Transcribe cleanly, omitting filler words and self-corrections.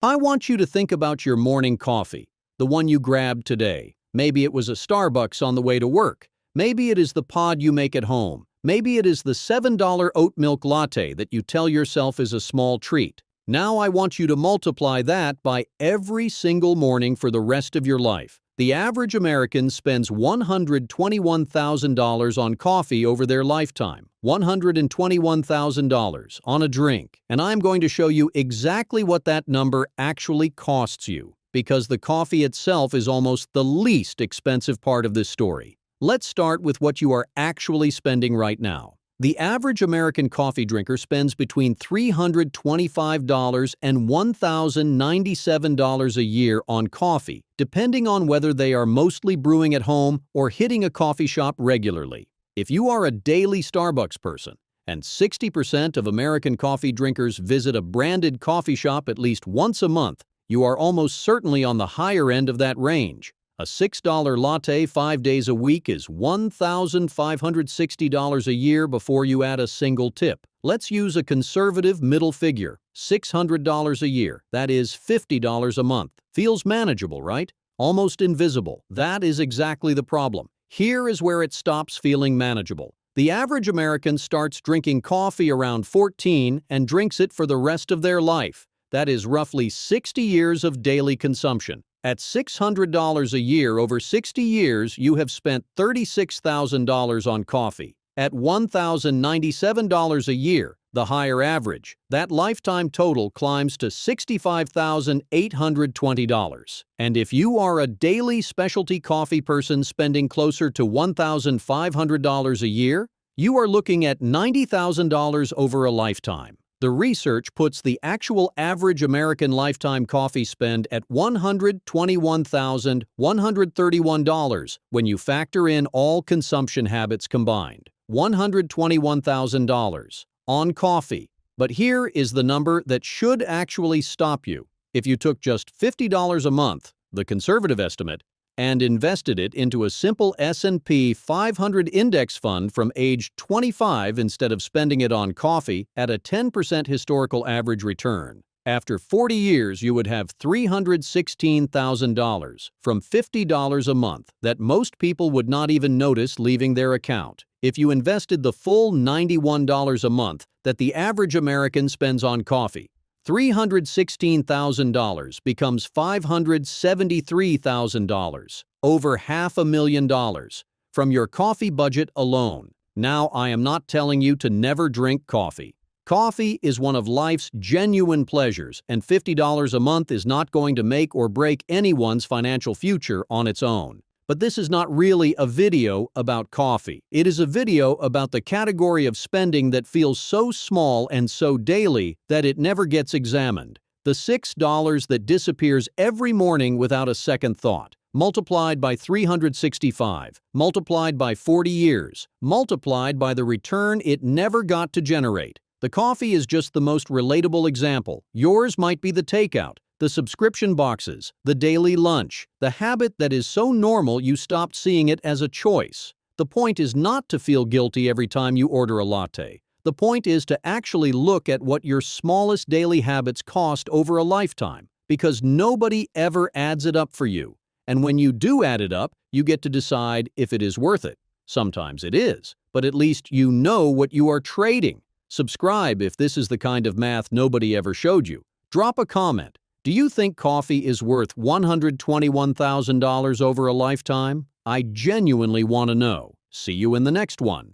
I want you to think about your morning coffee, the one you grabbed today. Maybe it was a Starbucks on the way to work. Maybe it is the pod you make at home. Maybe it is the $7 oat milk latte that you tell yourself is a small treat. Now I want you to multiply that by every single morning for the rest of your life. The average American spends $121,000 on coffee over their lifetime. $121,000 on a drink. And I'm going to show you exactly what that number actually costs you, because the coffee itself is almost the least expensive part of this story. Let's start with what you are actually spending right now. The average American coffee drinker spends between $325 and $1,097 a year on coffee, depending on whether they are mostly brewing at home or hitting a coffee shop regularly. If you are a daily Starbucks person, and 60% of American coffee drinkers visit a branded coffee shop at least once a month, you are almost certainly on the higher end of that range. A $6 latte 5 days a week is $1,560 a year before you add a single tip. Let's use a conservative middle figure, $600 a year. That is $50 a month. Feels manageable, right? Almost invisible. That is exactly the problem. Here is where it stops feeling manageable. The average American starts drinking coffee around 14 and drinks it for the rest of their life. That is roughly 60 years of daily consumption. At $600 a year over 60 years, you have spent $36,000 on coffee. At $1,097 a year, the higher average, that lifetime total climbs to $65,820. And if you are a daily specialty coffee person spending closer to $1,500 a year, you are looking at $90,000 over a lifetime. The research puts the actual average American lifetime coffee spend at $121,131 when you factor in all consumption habits combined. $121,000 on coffee. But here is the number that should actually stop you. If you took just $50 a month, the conservative estimate, and invested it into a simple S&P 500 index fund from age 25 instead of spending it on coffee at a 10% historical average return. After 40 years, you would have $316,000 from $50 a month that most people would not even notice leaving their account. If you invested the full $91 a month that the average American spends on coffee, $316,000 becomes $573,000, over $500,000, from your coffee budget alone. Now, I am not telling you to never drink coffee. Coffee is one of life's genuine pleasures, and $50 a month is not going to make or break anyone's financial future on its own. But this is not really a video about coffee. It is a video about the category of spending that feels so small and so daily that it never gets examined. The $6 that disappears every morning without a second thought, multiplied by 365, multiplied by 40 years, multiplied by the return it never got to generate. The coffee is just the most relatable example. Yours might be the takeout, the subscription boxes, the daily lunch, the habit that is so normal you stopped seeing it as a choice. The point is not to feel guilty every time you order a latte. The point is to actually look at what your smallest daily habits cost over a lifetime, because nobody ever adds it up for you. And when you do add it up, you get to decide if it is worth it. Sometimes it is, but at least you know what you are trading. Subscribe if this is the kind of math nobody ever showed you. Drop a comment. Do you think coffee is worth $121,000 over a lifetime? I genuinely want to know. See you in the next one.